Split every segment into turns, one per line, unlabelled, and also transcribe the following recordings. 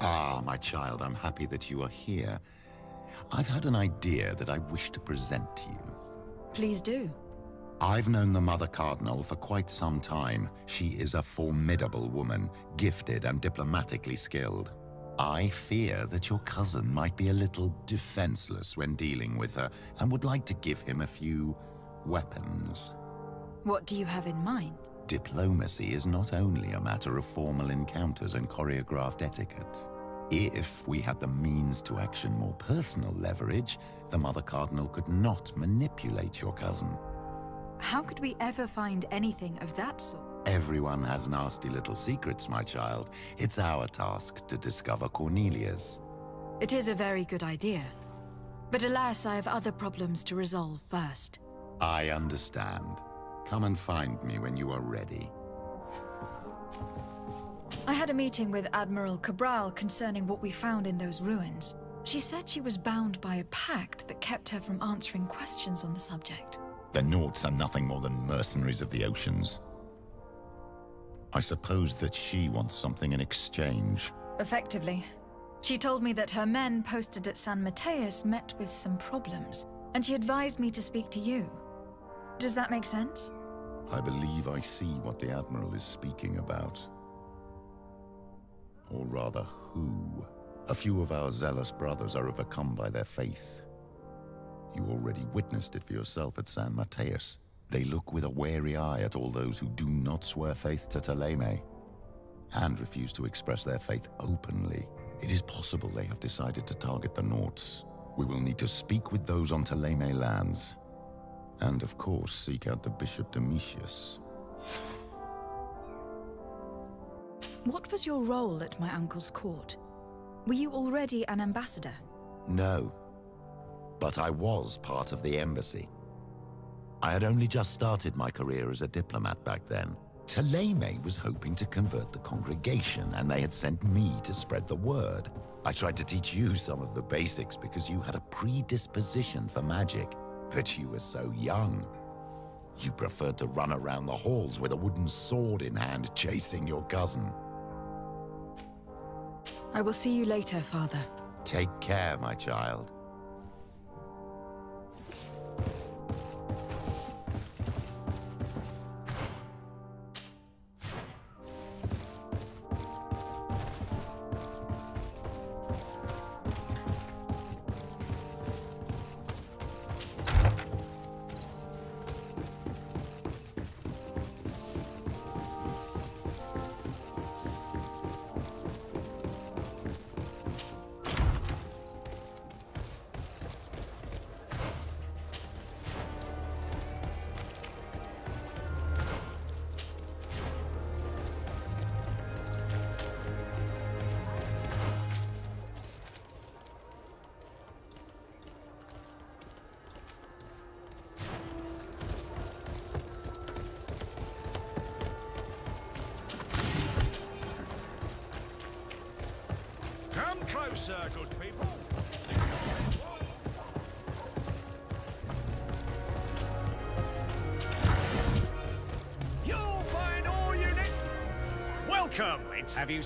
Ah, my child, I'm happy that you are here. I've had an idea that I wish to present to you.
Please do.
I've known the Mother Cardinal for quite some time. She is a formidable woman, gifted and diplomatically skilled. I fear that your cousin might be a little defenseless when dealing with her and would like to give him a few weapons.
What do you have in mind?
Diplomacy is not only a matter of formal encounters and choreographed etiquette. If we had the means to action more personal leverage, the Mother Cardinal could not manipulate your cousin.
How could we ever find anything of that sort?
Everyone has nasty little secrets, my child. It's our task to discover Cornelia's.
It is a very good idea. But alas, I have other problems to resolve first.
I understand. Come and find me when you are ready.
I had a meeting with Admiral Cabral concerning what we found in those ruins. She said she was bound by a pact that kept her from answering questions on the subject.
The Nauts are nothing more than mercenaries of the oceans. I suppose that she wants something in exchange.
Effectively. She told me that her men posted at San Mateus met with some problems, and she advised me to speak to you. Does that make sense?
I believe I see what the Admiral is speaking about. Or rather, who. A few of our zealous brothers are overcome by their faith. You already witnessed it for yourself at San Mateus. They look with a wary eye at all those who do not swear faith to Thélème, and refuse to express their faith openly. It is possible they have decided to target the Nauts. We will need to speak with those on Thélème lands. And of course, seek out the Bishop Domitius.
What was your role at my uncle's court? Were you already an ambassador?
No, but I was part of the embassy. I had only just started my career as a diplomat back then. Thélème was hoping to convert the congregation, and they had sent me to spread the word. I tried to teach you some of the basics because you had a predisposition for magic, but you were so young. You preferred to run around the halls with a wooden sword in hand, chasing your cousin.
I will see you later, Father.
Take care, my child.
Closer, good people. You'll find all you need. Welcome. Have you?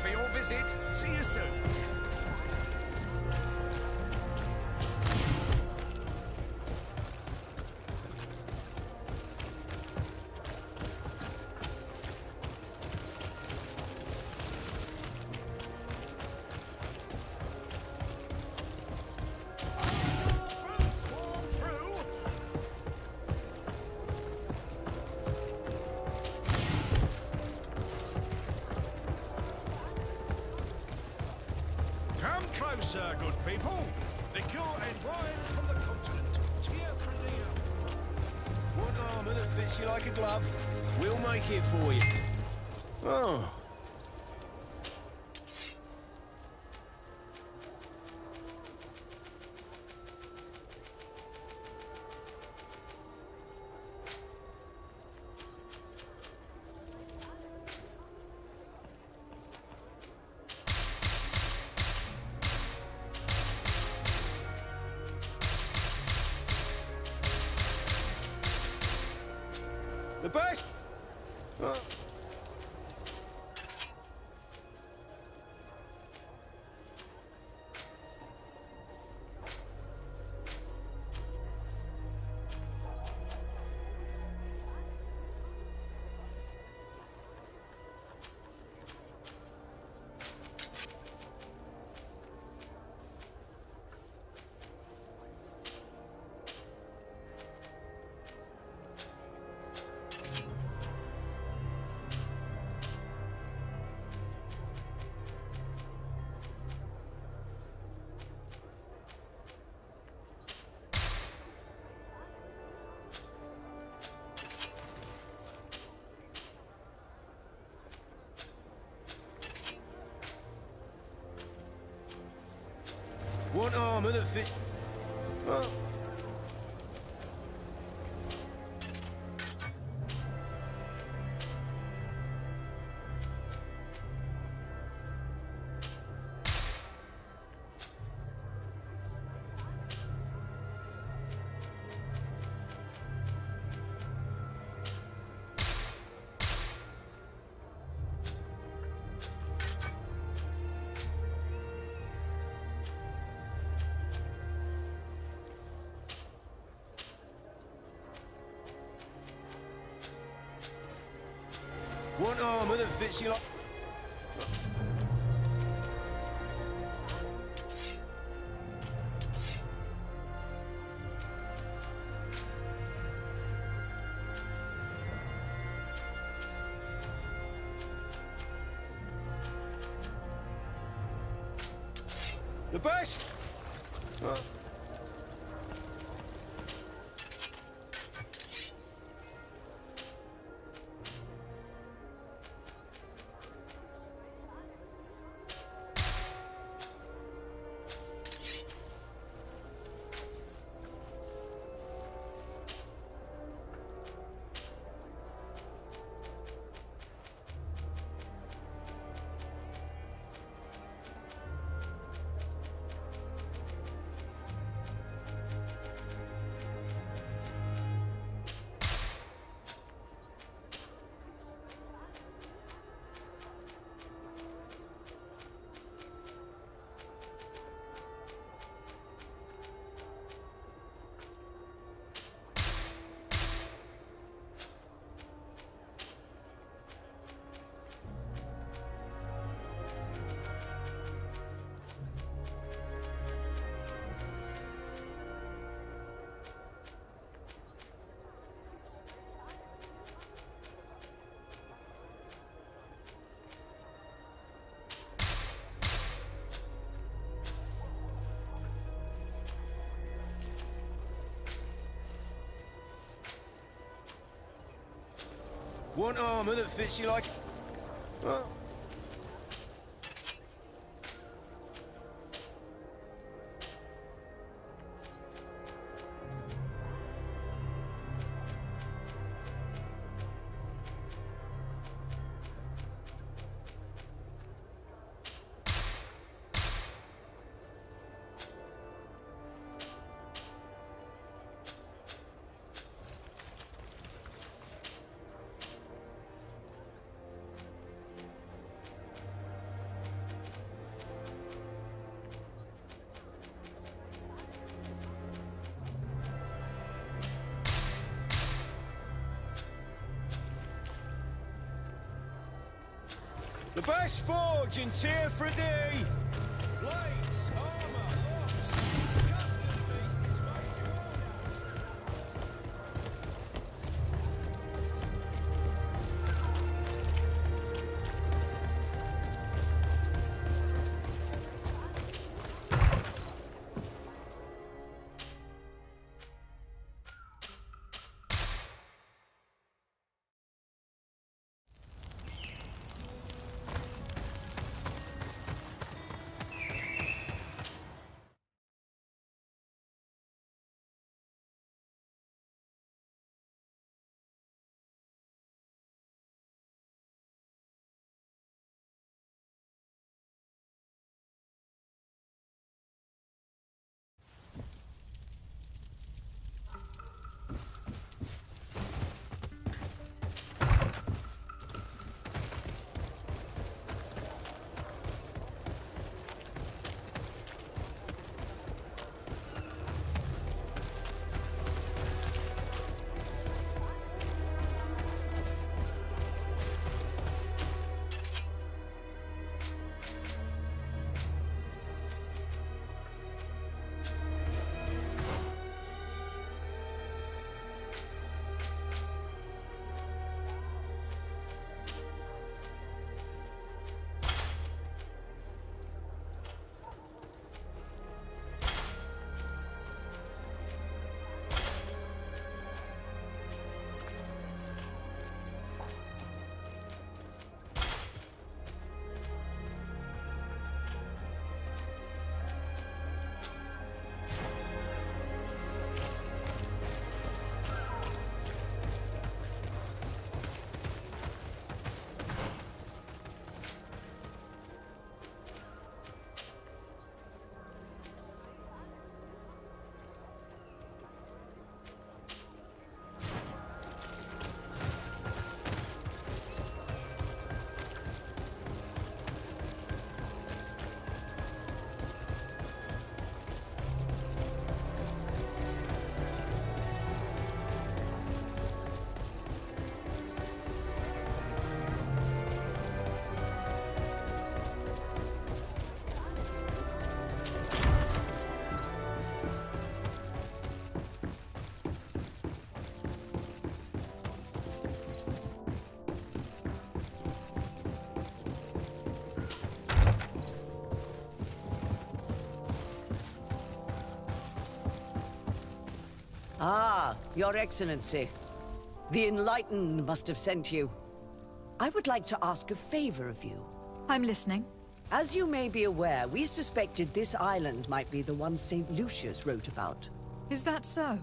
for your visit. See you soon. Come closer, good people. Liquor and wine from the continent. Tia Credea.
One armour that fits you like a glove. We'll make it for you. Oh. The best? One armour that fits... Oh. One armour that fits you like... The best? One armour that fits you like... Oh. The best forge in Tier 3D! Blades, armor, locks, custom pieces made to order.
Ah, Your Excellency. The Enlightened must have sent you. I would like to ask a favor of you.
I'm listening.
As you may be aware, we suspected this island might be the one St. Lucius wrote about.
Is that so?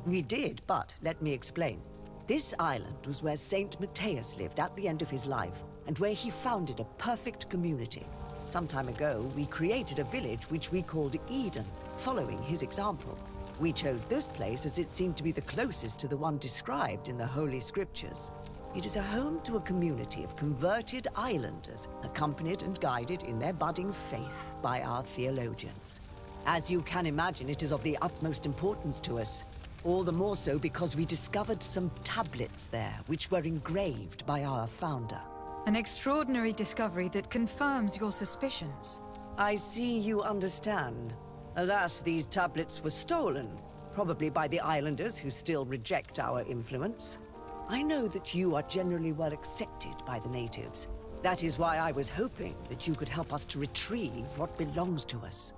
We did, but let me explain. This island was where St. Matthias lived at the end of his life, and where he founded a perfect community. Some time ago, we created a village which we called Eden, following his example. We chose this place as it seemed to be the closest to the one described in the Holy Scriptures. It is a home to a community of converted islanders, accompanied and guided in their budding faith by our theologians. As you can imagine, it is of the utmost importance to us. All the more so because we discovered some tablets there, which were engraved by our founder.
An extraordinary discovery that confirms your suspicions.
I see you understand. Alas, these tablets were stolen, probably by the islanders who still reject our influence. I know that you are generally well accepted by the natives. That is why I was hoping that you could help us to retrieve what belongs to us.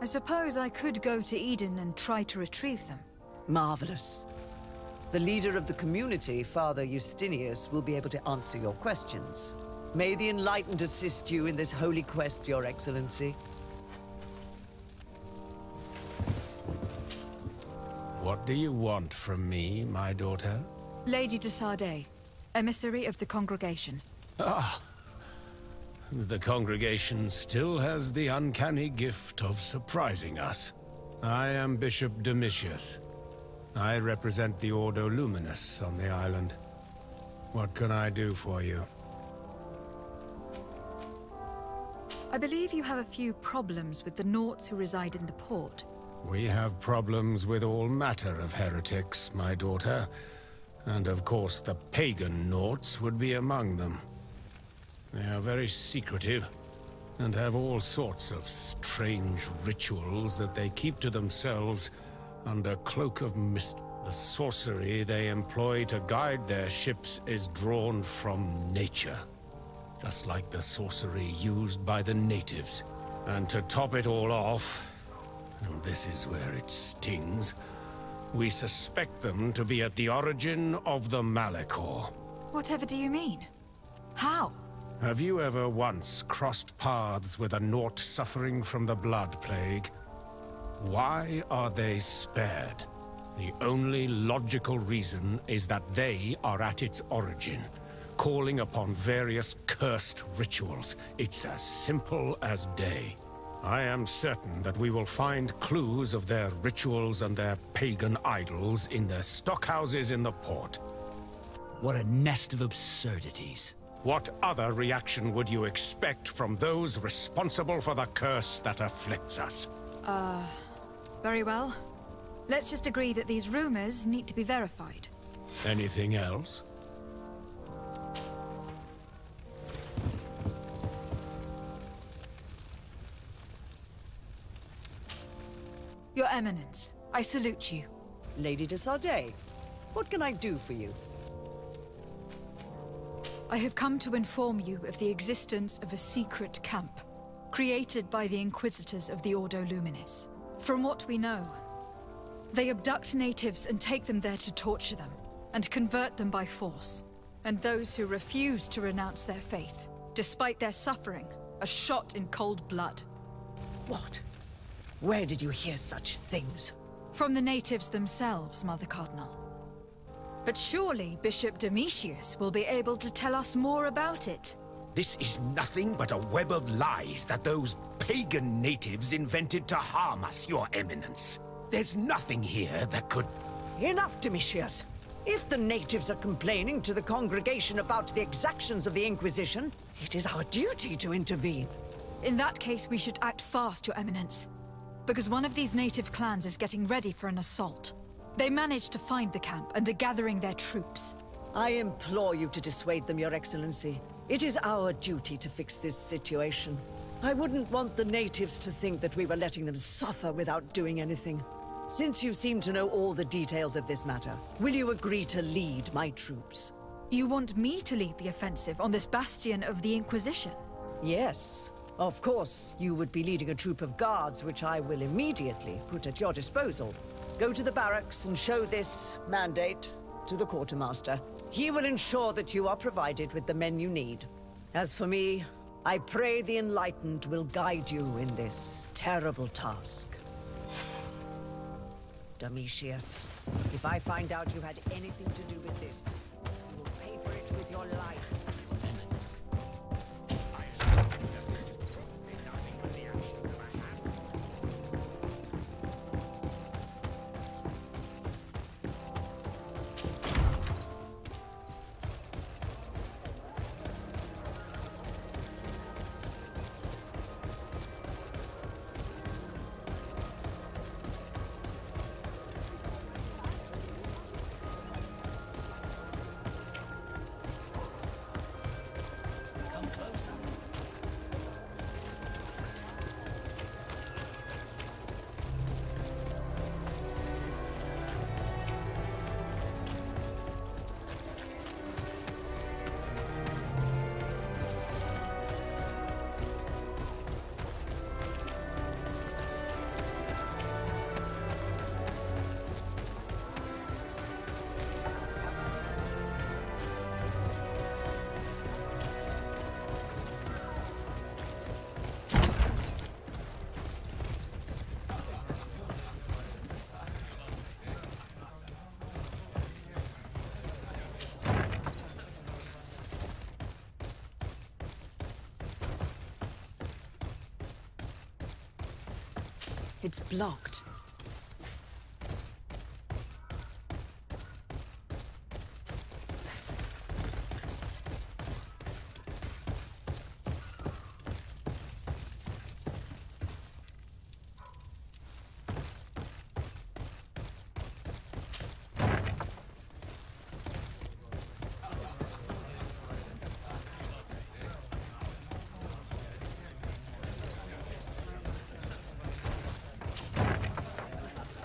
I suppose I could go to Eden and try to retrieve them.
Marvelous. The leader of the community, Father Justinius, will be able to answer your questions. May the Enlightened assist you in this holy quest, Your Excellency.
What do you want from me, my daughter?
Lady de Sardet, emissary of the congregation.
Ah, the congregation still has the uncanny gift of surprising us. I am Bishop Domitius. I represent the Ordo Luminous on the island. What can I do for you?
I believe you have a few problems with the Nauts who reside in the port.
We have problems with all matter of heretics, my daughter. And of course the pagan Nauts would be among them. They are very secretive, and have all sorts of strange rituals that they keep to themselves under cloak of mist. The sorcery they employ to guide their ships is drawn from nature, just like the sorcery used by the natives. And to top it all off, and this is where it stings, we suspect them to be at the origin of the Malachor.
Whatever do you mean? How?
Have you ever once crossed paths with a Naut suffering from the Blood Plague? Why are they spared? The only logical reason is that they are at its origin, calling upon various cursed rituals. It's as simple as day. I am certain that we will find clues of their rituals and their pagan idols in their stockhouses in the port.
What a nest of absurdities.
What other reaction would you expect from those responsible for the curse that afflicts us?
Very well. Let's just agree that these rumors need to be verified.
Anything else?
Your Eminence, I salute you.
Lady de Sardet, what can I do for you?
I have come to inform you of the existence of a secret camp, created by the Inquisitors of the Ordo Luminis. From what we know, they abduct natives and take them there to torture them, and convert them by force. And those who refuse to renounce their faith, despite their suffering, are shot in cold blood.
What? Where did you hear such things?
From the natives themselves, Mother Cardinal. But surely Bishop Domitius will be able to tell us more about it.
This is nothing but a web of lies that those pagan natives invented to harm us, Your Eminence. There's nothing here that could...
Enough, Domitius. If the natives are complaining to the congregation about the exactions of the Inquisition, it is our duty to intervene.
In that case, we should act fast, Your Eminence. Because one of these native clans is getting ready for an assault. They managed to find the camp and are gathering their troops.
I implore you to dissuade them, Your Excellency. It is our duty to fix this situation. I wouldn't want the natives to think that we were letting them suffer without doing anything. Since you seem to know all the details of this matter, will you agree to lead my troops?
You want me to lead the offensive on this bastion of the Inquisition?
Yes. Of course, you would be leading a troop of guards, which I will immediately put at your disposal. Go to the barracks and show this mandate to the quartermaster. He will ensure that you are provided with the men you need. As for me, I pray the Enlightened will guide you in this terrible task. Domitius, if I find out you had anything to do with this, you will pay for it with your life.
It's blocked.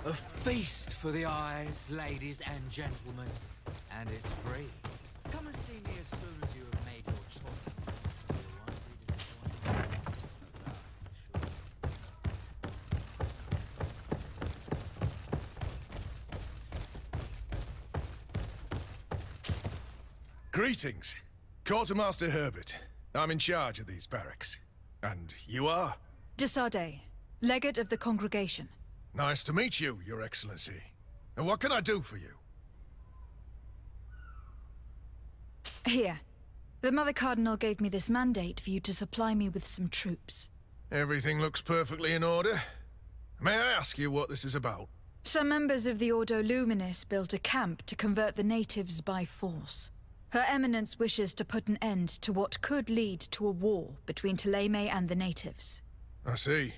A feast for the eyes, ladies and gentlemen. And it's free. Come and see me as soon as you have made your choice. You won't be disappointed.
Greetings. Quartermaster Herbert. I'm in charge of these barracks. And you are?
Desade, legate of the congregation.
Nice to meet you, Your Excellency. And what can I do for you?
Here. The Mother Cardinal gave me this mandate for you to supply me with some troops.
Everything looks perfectly in order. May I ask you what this is about?
Some members of the Ordo Luminis built a camp to convert the natives by force. Her Eminence wishes to put an end to what could lead to a war between Thélème and the natives.
I see.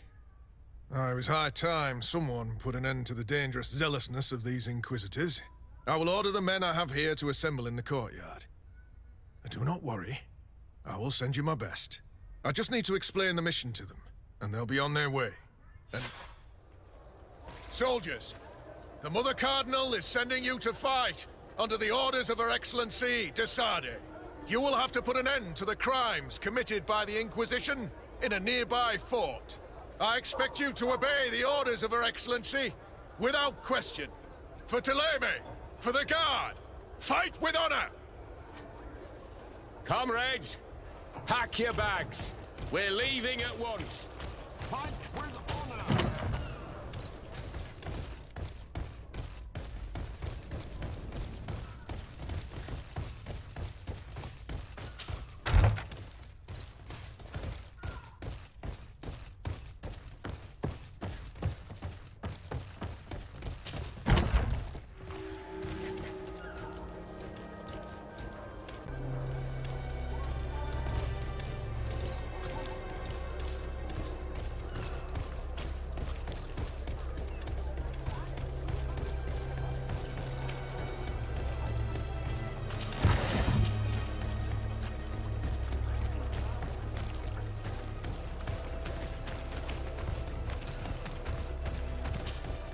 It was high time someone put an end to the dangerous zealousness of these Inquisitors. I will order the men I have here to assemble in the courtyard. Do not worry. I will send you my best. I just need to explain the mission to them, and they'll be on their way. And... Soldiers, the Mother Cardinal is sending you to fight under the orders of Her Excellency, Desade. You will have to put an end to the crimes committed by the Inquisition in a nearby fort. I expect you to obey the orders of Her Excellency without question. For Thélème, for the Guard, fight with honor!
Comrades, pack your bags. We're leaving at once.
Fight with honor!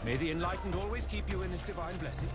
May the Enlightened always keep you in His divine blessing.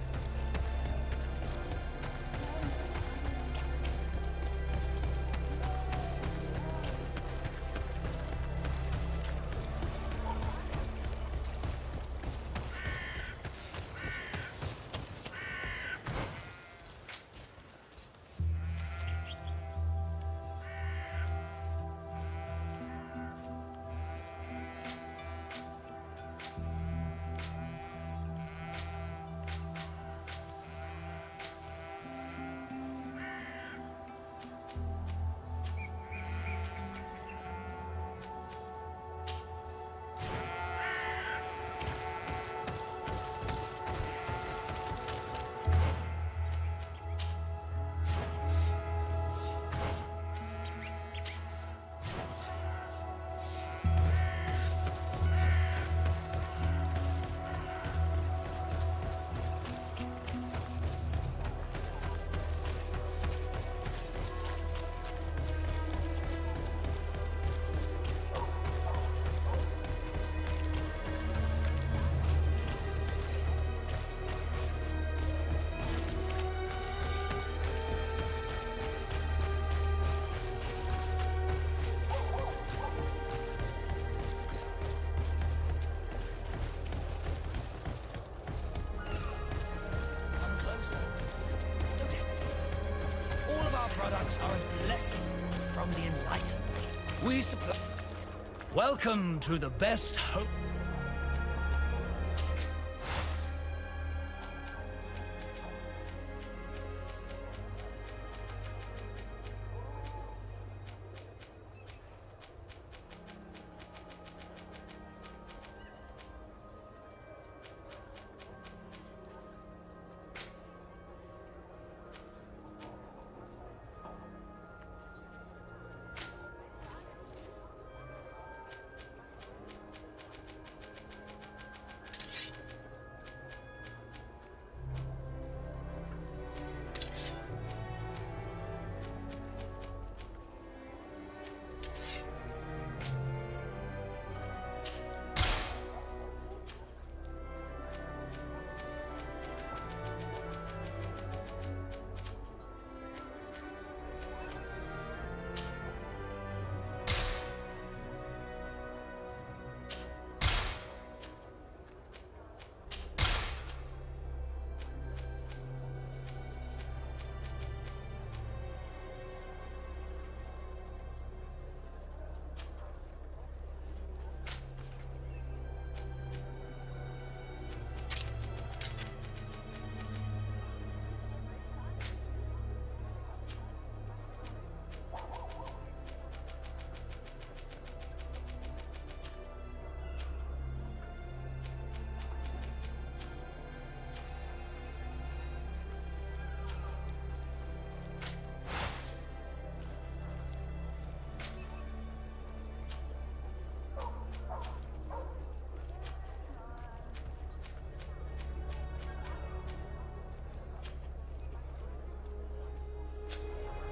Products are a blessing from the Enlightened. We supply... Welcome to the best hope...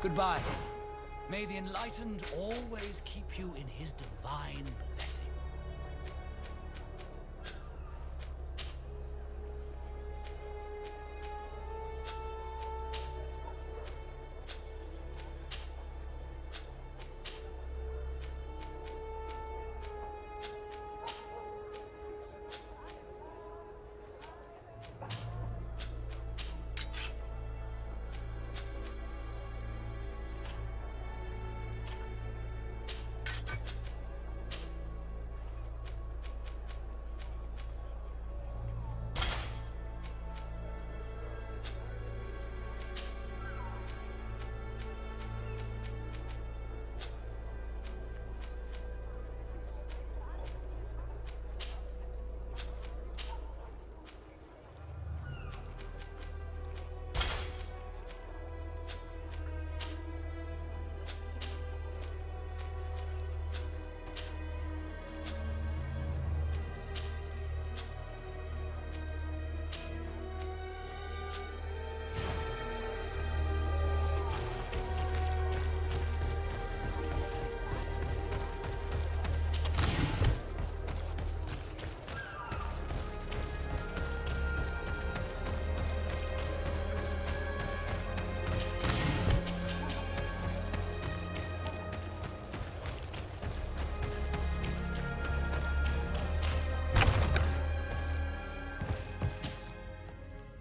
Goodbye. May the Enlightened always keep you in his divine blessing.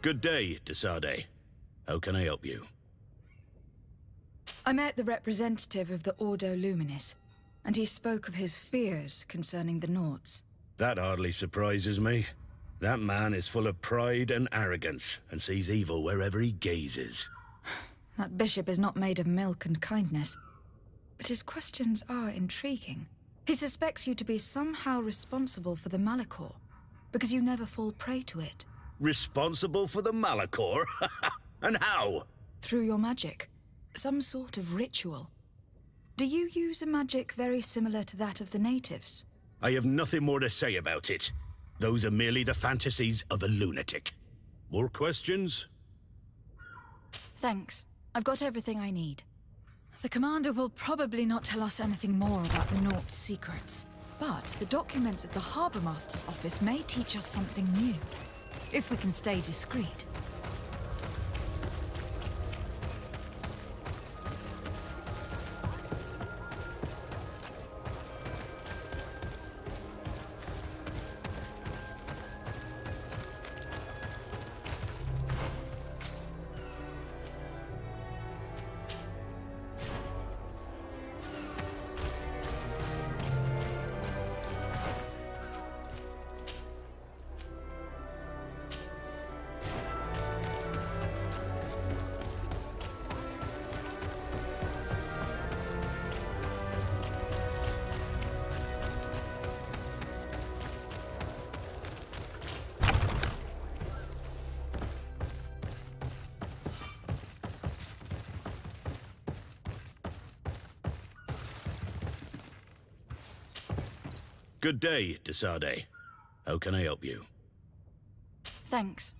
Good day, Desade. How can I help you?
I met the representative of the Ordo Luminis, and he spoke of his fears concerning the Nauts.
That hardly surprises me. That man is full of pride and arrogance, and sees evil wherever he gazes.
That bishop is not made of milk and kindness, but his questions are intriguing. He suspects you to be somehow responsible for the Malachor, because you never fall prey to it.
Responsible for the Malachor? And how?
Through your magic. Some sort of ritual. Do you use a magic very similar to that of the natives?
I have nothing more to say about it. Those are merely the fantasies of a lunatic. More questions?
Thanks. I've got everything I need. The commander will probably not tell us anything more about the Naught's secrets, but the documents at the Harbour Master's office may teach us something new, if we can stay discreet.
Good day, Desade. How can I help you?
Thanks.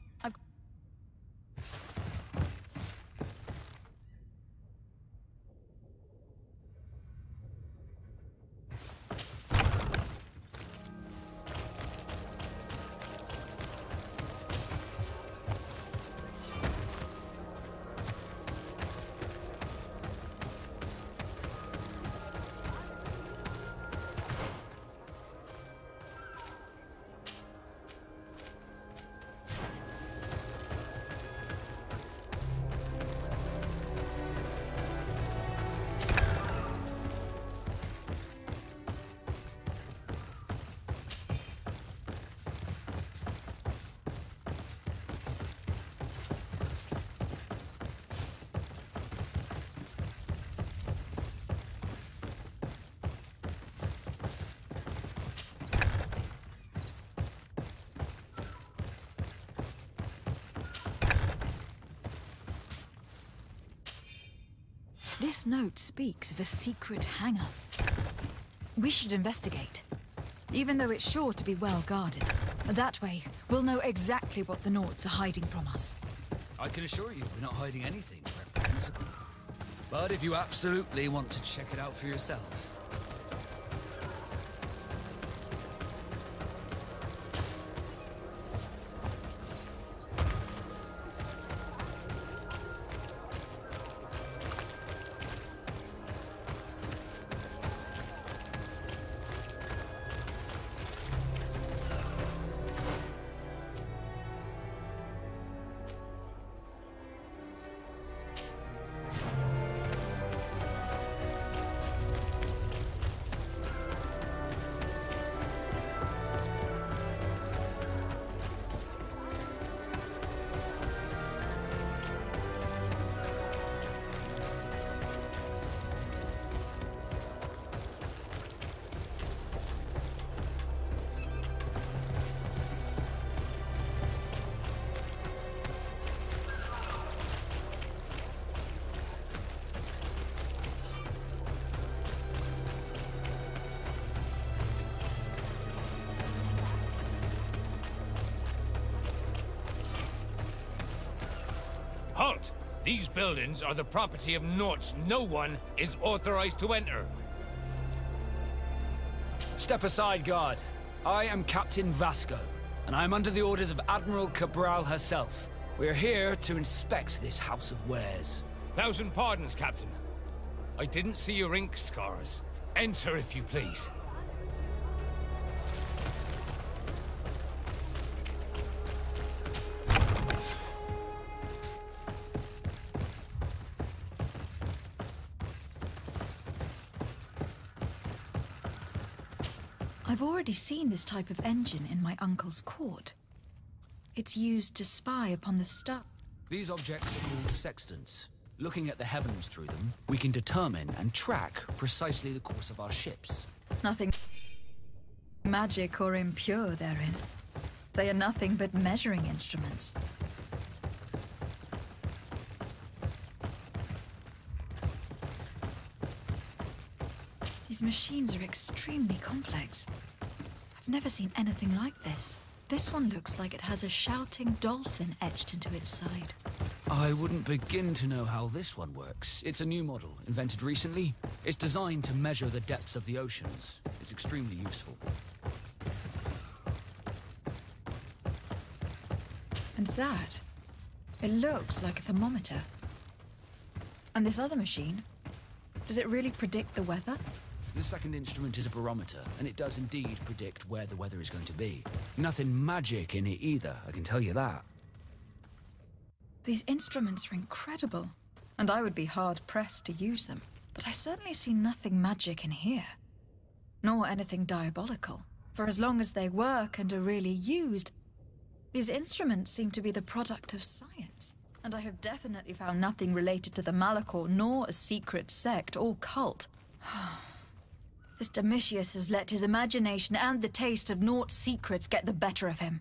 This note speaks of a secret hangar. We should investigate, even though it's sure to be well guarded. That way, we'll know exactly what the Naughts are hiding from us.
I can assure you we're not hiding anything reprehensible.
But if you absolutely want to check it out for yourself...
Halt! These buildings are the property of Norts no one is authorized to enter.
Step aside, guard. I am Captain Vasco, and I am under the orders of Admiral Cabral herself. We are here to inspect this house of wares.
Thousand pardons, Captain. I didn't see your ink scars. Enter, if you please.
I've already seen this type of engine in my uncle's court. It's used to spy upon the stars.
These objects are called sextants. Looking at the heavens through them, we can determine and track precisely the course of our ships.
Nothing magic or impure therein. They are nothing but measuring instruments. These machines are extremely complex. I've never seen anything like this. This one looks like it has a shouting dolphin etched into its side.
I wouldn't begin to know how this one works. It's a new model, invented recently. It's designed to measure the depths of the oceans. It's extremely useful.
And that? It looks like a thermometer. And this other machine? Does it really predict the weather?
The second instrument is a barometer, and it does indeed predict where the weather is going to be. Nothing magic in it either, I can tell you that.
These instruments are incredible, and I would be hard-pressed to use them. But I certainly see nothing magic in here. Nor anything diabolical. For as long as they work and are really used, these instruments seem to be the product of science. And I have definitely found nothing related to the Malachor, nor a secret sect or cult. This Domitius has let his imagination and the taste of Nort's secrets get the better of him.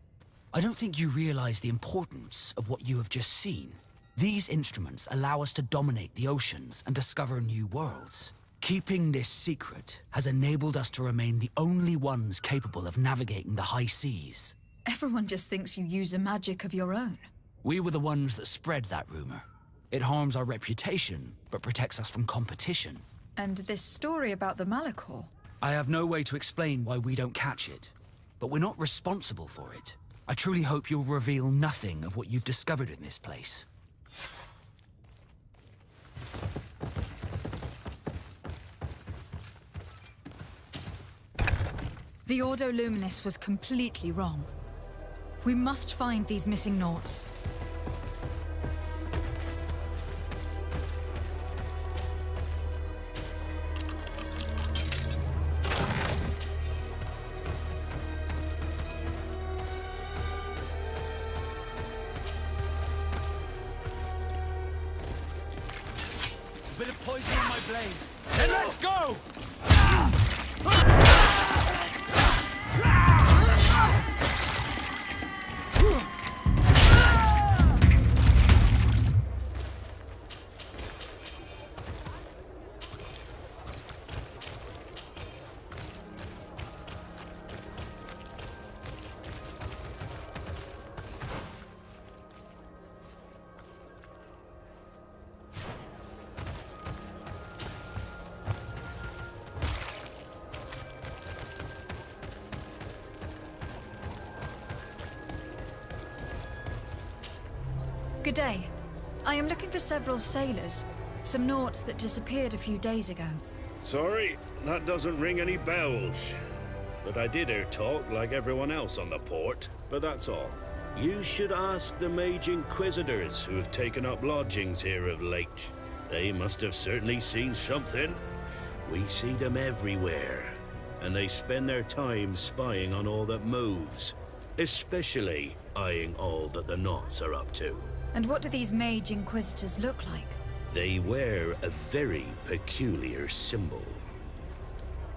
I don't think you realize the importance of what you have just seen. These instruments allow us to dominate the oceans and discover new worlds. Keeping this secret has enabled us to remain the only ones capable of navigating the high seas.
Everyone just thinks you use a magic of your own.
We were the ones that spread that rumor. It harms our reputation, but protects us from competition.
And this story about the Malachor?
I have no way to explain why we don't catch it, but we're not responsible for it. I truly hope you'll reveal nothing of what you've discovered in this place.
The Ordo Luminis was completely wrong. We must find these missing Norts.
Bit of poison in my blade. Then let's go!
Good day. I am looking for several sailors. Some naughts that disappeared a few days ago.
Sorry, that doesn't ring any bells. But I did hear talk like everyone else on the port, but that's all. You should ask the Mage Inquisitors who have taken up lodgings here of late. They must have certainly seen something. We see them everywhere, and they spend their time spying on all that moves, especially eyeing all that the Naughts are up to.
And what do these Mage Inquisitors look like?
They wear a very peculiar symbol.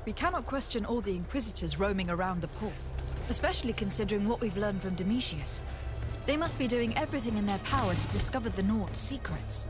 We cannot question all the Inquisitors roaming around the port, especially considering what we've learned from Domitius. They must be doing everything in their power to discover the Naughts' secrets.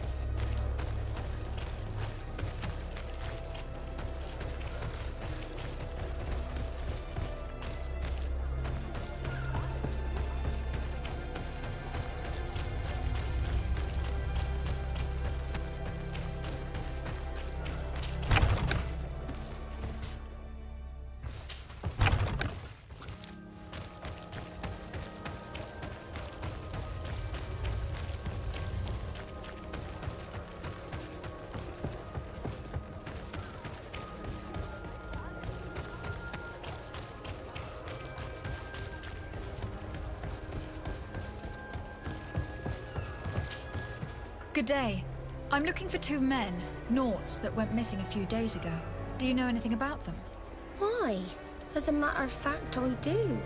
Good day. I'm looking for two men, Naughts, that went missing a few days ago. Do you know anything about them?
Why? As a matter of fact, I do.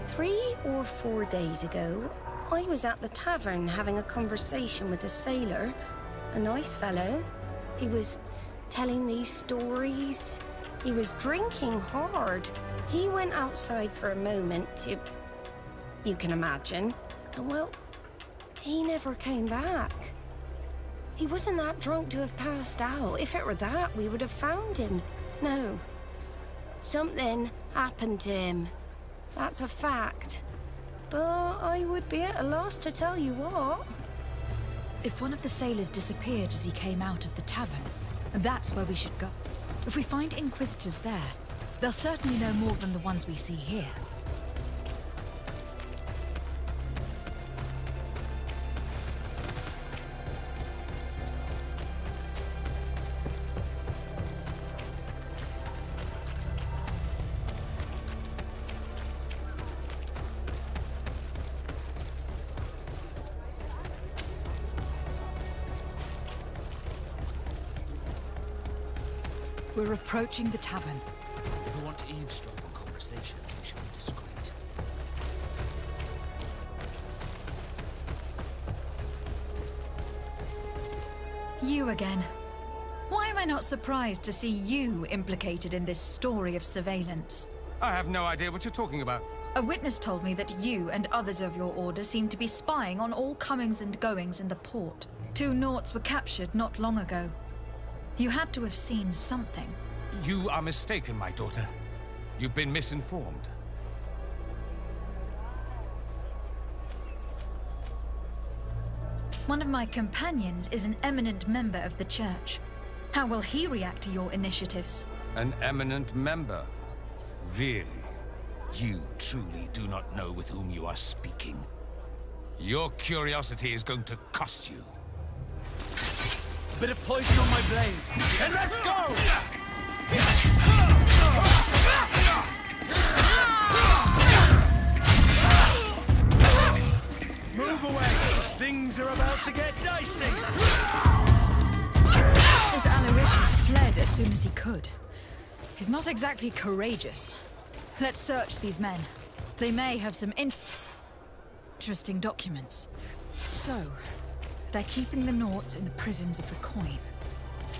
3 or 4 days ago, I was at the tavern having a conversation with a sailor. A nice fellow. He was telling these stories. He was drinking hard. He went outside for a moment to... you can imagine. And well, he never came back. He wasn't that drunk to have passed out. If it were that, we would have found him. No. Something happened to him. That's a fact. But I would be at a loss to tell you what.
If one of the sailors disappeared as he came out of the tavern, that's where we should go. If we find Inquisitors there, they'll certainly know more than the ones we see here. We're approaching the tavern.
If we want to eavesdrop on conversations, we should be discreet.
You again. Why am I not surprised to see you implicated in this story of surveillance?
I have no idea what you're talking about.
A witness told me that you and others of your order seem to be spying on all comings and goings in the port. 2 Naughts were captured not long ago. You had to have seen something.
You are mistaken, my daughter. You've been misinformed.
One of my companions is an eminent member of the church. How will he react to your initiatives?
An eminent member? Really? You truly do not know with whom you are speaking. Your curiosity is going to cost you.
Bit of poison on my blade, and let's go! Move away! Things are about to get dicey!
His Aloysius fled as soon as he could. He's not exactly courageous. Let's search these men. They may have some interesting documents. So, they're keeping the Naughts in the prisons of the coin.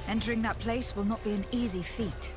Entering that place will not be an easy feat.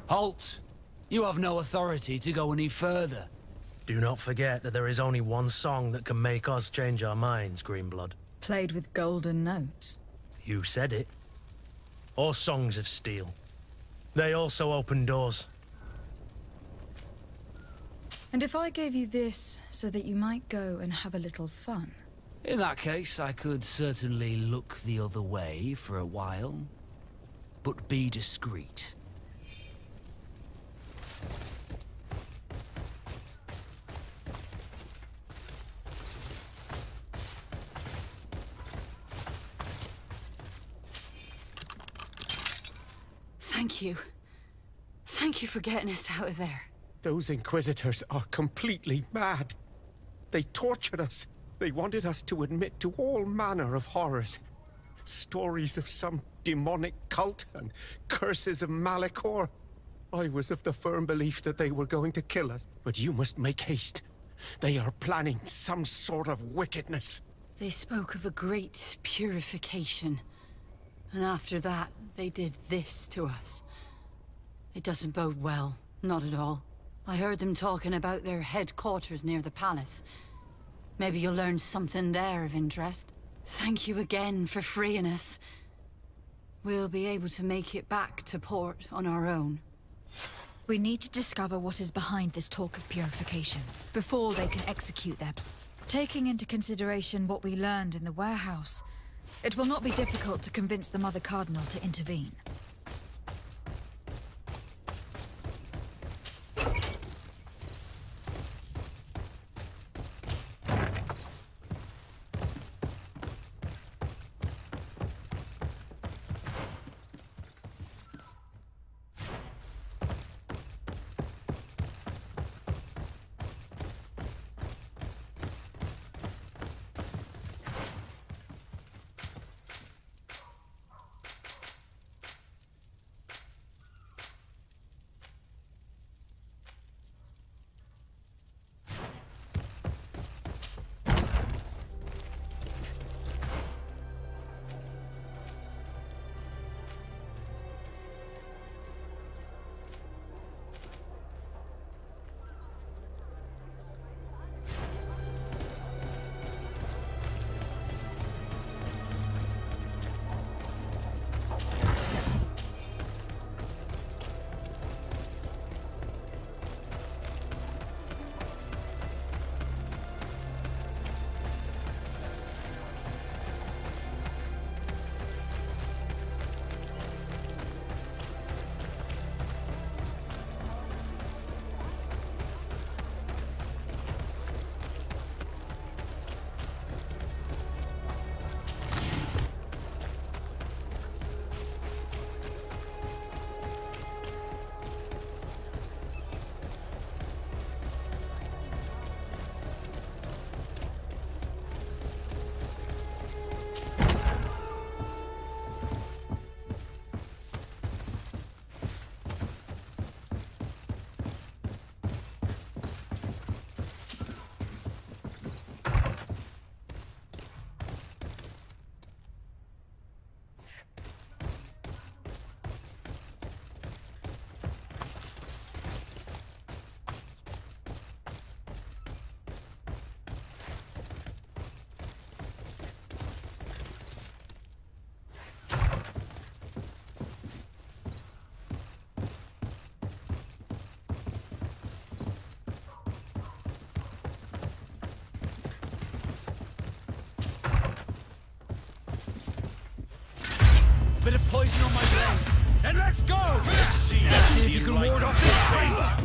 Halt! You have no authority to go any further.
Do not forget that there is only one song that can make us change our minds, Greenblood.
Played with golden notes.
You said it. Or songs of steel. They also open doors.
And if I gave you this so that you might go and have a little fun?
In that case, I could certainly look the other way for a while. But be discreet.
Thank you. Thank you for getting us out of there.
Those Inquisitors are completely mad. They tortured us. They wanted us to admit to all manner of horrors. Stories of some demonic cult and curses of Malachor. I was of the firm belief that they were going to kill us. But you must make haste. They are planning some sort of wickedness.
They spoke of a great purification. And after that, they did this to us. It doesn't bode well. Not at all. I heard them talking about their headquarters near the palace. Maybe you'll learn something there of interest. Thank you again for freeing us. We'll be able to make it back to port on our own.
We need to discover what is behind this talk of purification, before they can execute their plan. Taking into consideration what we learned in the warehouse, it will not be difficult to convince the Mother Cardinal to intervene.
Bit of poison on my blade. Then let's go! Let's see if you can ward off this fate!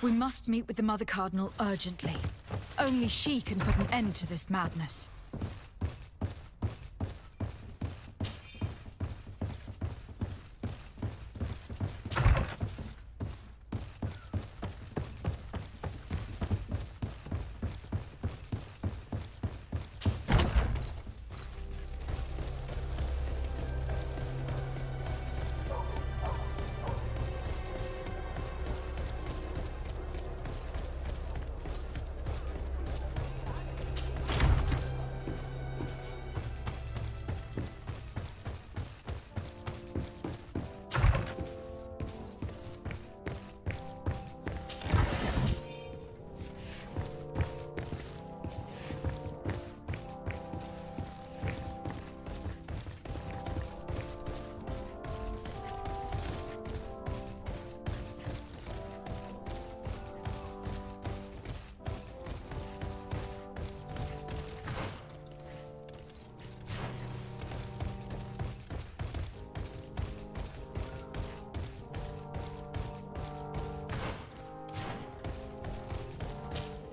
We must meet with the Mother Cardinal urgently. Only she can put an end to this madness.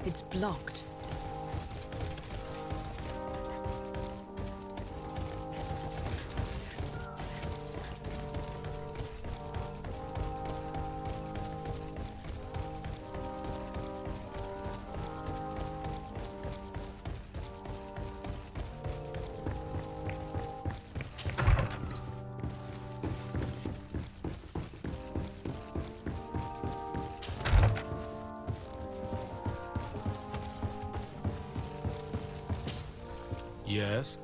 It's blocked.
Yes?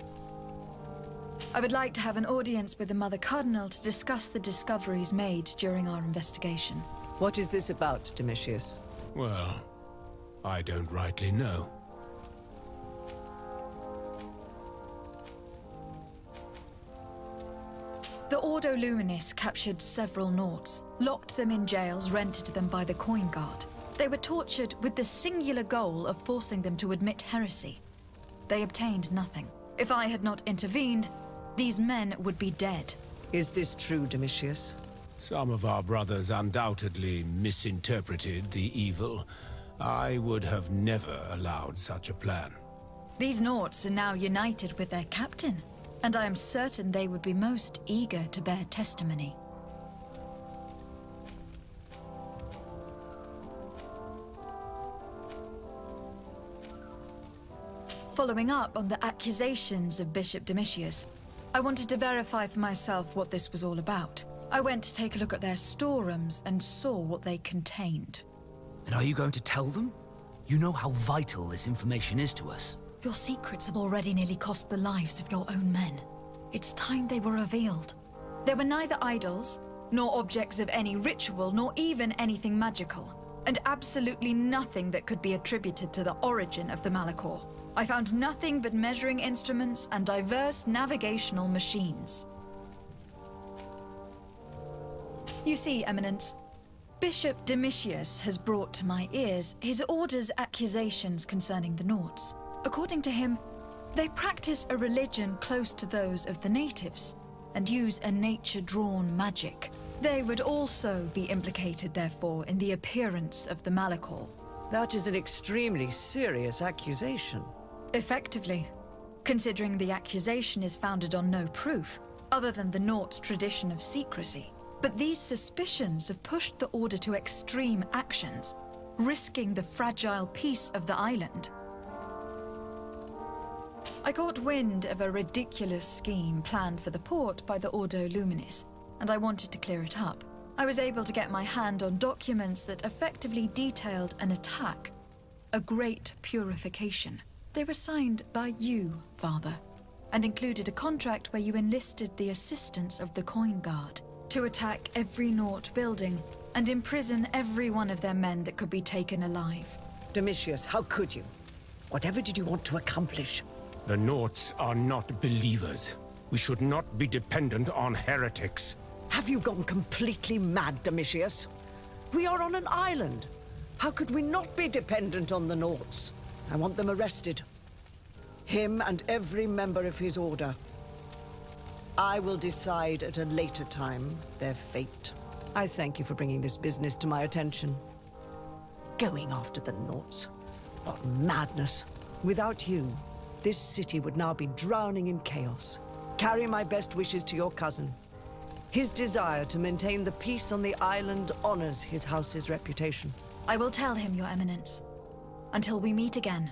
I would like to have an audience with the Mother Cardinal to discuss the discoveries made during our investigation.
What is this about, Domitius?
Well, I don't rightly know.
The Ordo Luminis captured several Nauts, locked them in jails rented to them by the Coin Guard. They were tortured with the singular goal of forcing them to admit heresy. They obtained nothing. If I had not intervened, these men would be dead.
Is this true, Domitius?
Some of our brothers undoubtedly misinterpreted the evil. I would have never allowed such a plan.
These Nauts are now united with their captain, and I am certain they would be most eager to bear testimony. Following up on the accusations of Bishop Domitius, I wanted to verify for myself what this was all about. I went to take a look at their storerooms and saw what they contained.
And are you going to tell them? You know how vital this information is to us.
Your secrets have already nearly cost the lives of your own men. It's time they were revealed. There were neither idols, nor objects of any ritual, nor even anything magical, and absolutely nothing that could be attributed to the origin of the Malachor. I found nothing but measuring instruments and diverse navigational machines. You see, Eminence, Bishop Domitius has brought to my ears his order's accusations concerning the Nauts. According to him, they practice a religion close to those of the natives and use a nature-drawn magic. They would also be implicated, therefore, in the appearance of the Malachor.
That is an extremely serious accusation.
Effectively, considering the accusation is founded on no proof, other than the Nauts' tradition of secrecy. But these suspicions have pushed the Order to extreme actions, risking the fragile peace of the island. I caught wind of a ridiculous scheme planned for the port by the Ordo Luminis, and I wanted to clear it up. I was able to get my hand on documents that effectively detailed an attack, a great purification. They were signed by you, Father, and included a contract where you enlisted the assistance of the Coin Guard to attack every Naut building and imprison every one of their men that could be taken alive.
Domitius, how could you? Whatever did you want to accomplish?
The Nauts are not believers. We should not be dependent on heretics.
Have you gone completely mad, Domitius? We are on an island. How could we not be dependent on the Nauts? I want them arrested. Him and every member of his order. I will decide at a later time their fate. I thank you for bringing this business to my attention. going after the Nauts. What madness. Without you, this city would now be drowning in chaos. Carry my best wishes to your cousin. His desire to maintain the peace on the island honors his house's reputation.
I will tell him, Your Eminence. Until we meet again.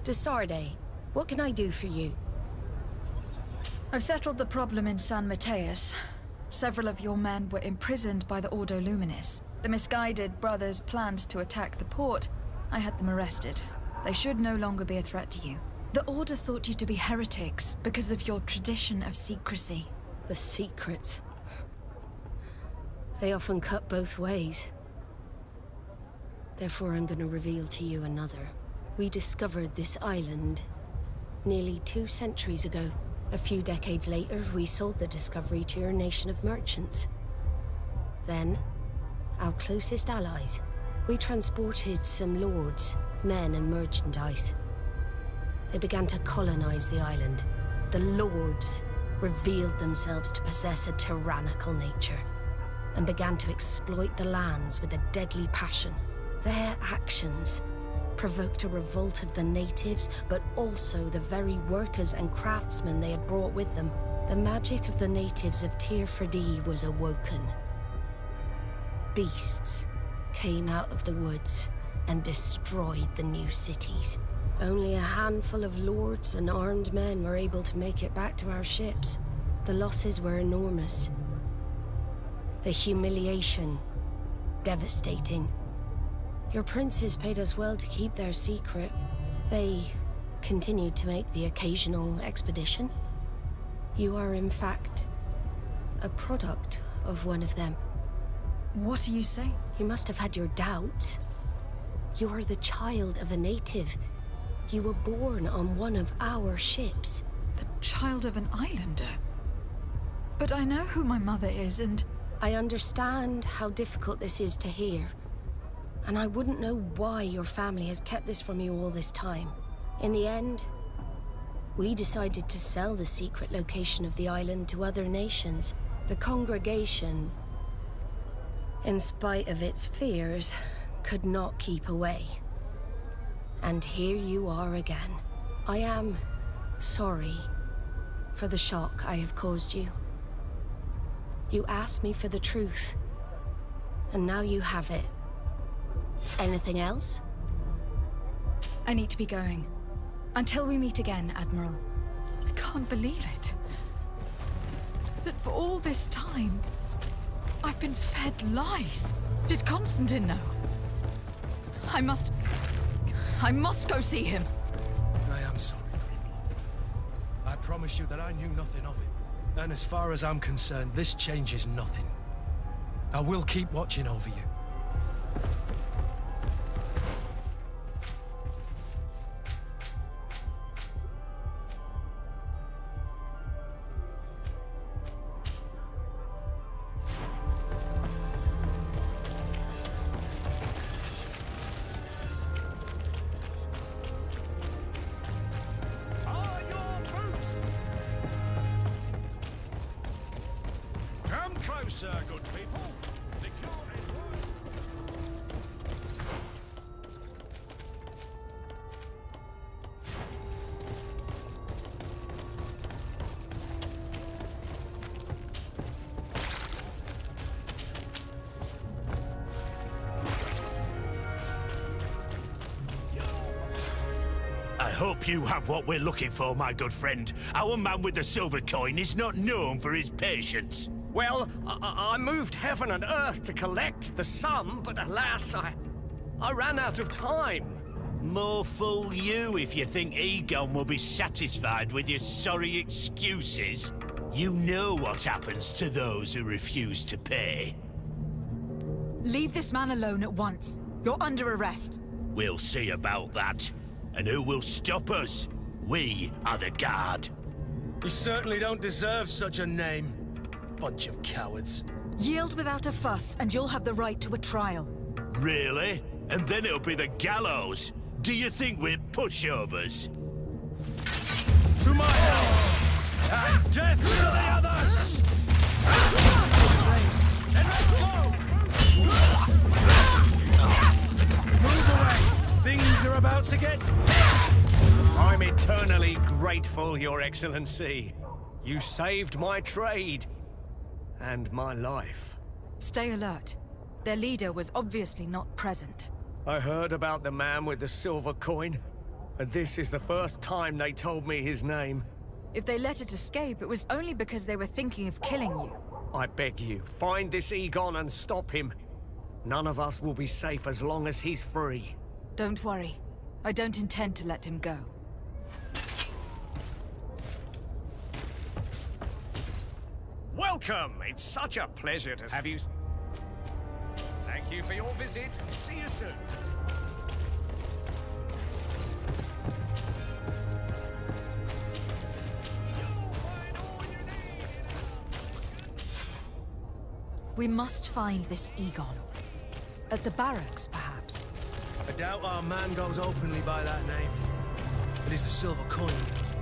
Desarde, what can I do for you?
I've settled the problem in San Mateus. Several of your men were imprisoned by the Ordo Luminis. The misguided brothers planned to attack the port. I had them arrested. They should no longer be a threat to you. The Order thought you to be heretics because of your tradition of secrecy.
The secrets. They often cut both ways. Therefore, I'm going to reveal to you another. We discovered this island nearly 2 centuries ago. A few decades later, we sold the discovery to your nation of merchants. Then, our closest allies. We transported some lords, men and merchandise. They began to colonize the island. The lords revealed themselves to possess a tyrannical nature and began to exploit the lands with a deadly passion. Their actions provoked a revolt of the natives, but also the very workers and craftsmen they had brought with them. The magic of the natives of Tir Fadi was awoken. Beasts came out of the woods and destroyed the new cities. Only a handful of lords and armed men were able to make it back to our ships. The losses were enormous. The humiliation, devastating. Your princes paid us well to keep their secret. They continued to make the occasional expedition. You are, in fact, a product of one of them.
What do you say?
You must have had your doubts. You are the child of a native. You were born on one of our ships.
The child of an islander? But I know who my mother is, and...
I understand how difficult this is to hear. And I wouldn't know why your family has kept this from you all this time. In the end, we decided to sell the secret location of the island to other nations. The congregation, in spite of its fears, could not keep away. And here you are again. I am sorry for the shock I have caused you. You asked me for the truth, and now you have it. Anything else?
I need to be going. Until we meet again, Admiral. I can't believe it. That for all this time, I've been fed lies. Did Constantine know? I must go see him.
I am sorry, GreedFall. I promise you that I knew nothing of it. And as far as I'm concerned, this changes nothing. I will keep watching over you.
Closer, good people. The
I hope you have what we're looking for, my good friend. Our man with the silver coin is not known for his patience.
Well, I moved heaven and earth to collect the sum, but alas, I ran out of time.
More fool you if you think Egon will be satisfied with your sorry excuses. You know what happens to those who refuse to pay.
Leave this man alone at once. You're under arrest.
We'll see about that. And who will stop us? We are the guard.
You certainly don't deserve such a name. Bunch of cowards.
Yield without a fuss, and you'll have the right to a trial.
Really? And then it'll be the gallows? Do you think we're pushovers?
To my help! And death to the others! And let's go! Move away! Things are about to get...
I'm eternally grateful, Your Excellency. You saved my trade. And my life.
Stay alert. Their leader was obviously not present.
I heard about the man with the silver coin, and this is the first time they told me his name.
If they let it escape, it was only because they were thinking of killing you.
I beg you, find this Egon and stop him. None of us will be safe as long as he's free.
Don't worry. I don't intend to let him go.
Welcome! It's such a pleasure to have you. Thank you for your visit. See you soon.
We must find this Egon. At the barracks, perhaps.
I doubt our man goes openly by that name. It is the silver coin we must look for.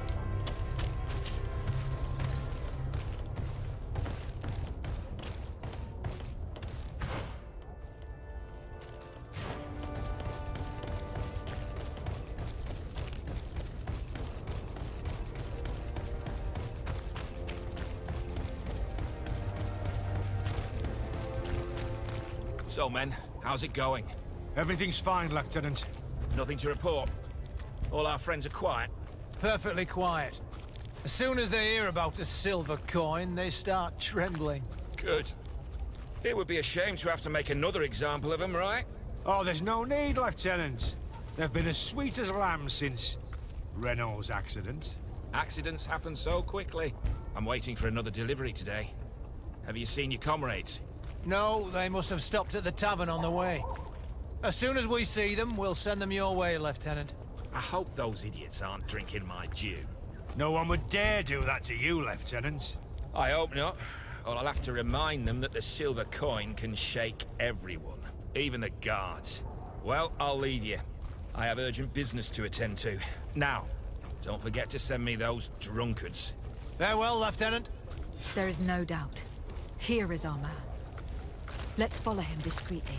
So, men, how's it going?
Everything's fine, Lieutenant.
Nothing to report. All our friends are quiet.
Perfectly quiet. As soon as they hear about a silver coin, they start trembling.
Good. It would be a shame to have to make another example of them, right?
Oh, there's no need, Lieutenant. They've been as sweet as lambs since Renault's accident.
Accidents happen so quickly. I'm waiting for another delivery today. Have you seen your comrades?
No, they must have stopped at the tavern on the way. As soon as we see them, we'll send them your way, Lieutenant.
I hope those idiots aren't drinking my dew.
No one would dare do that to you, Lieutenant.
I hope not. Or I'll have to remind them that the silver coin can shake everyone, even the guards. Well, I'll leave you.
I have urgent business to attend to. Now, don't forget to send me those drunkards.
Farewell, Lieutenant.
There is no doubt. Here is our man. Let's follow him discreetly.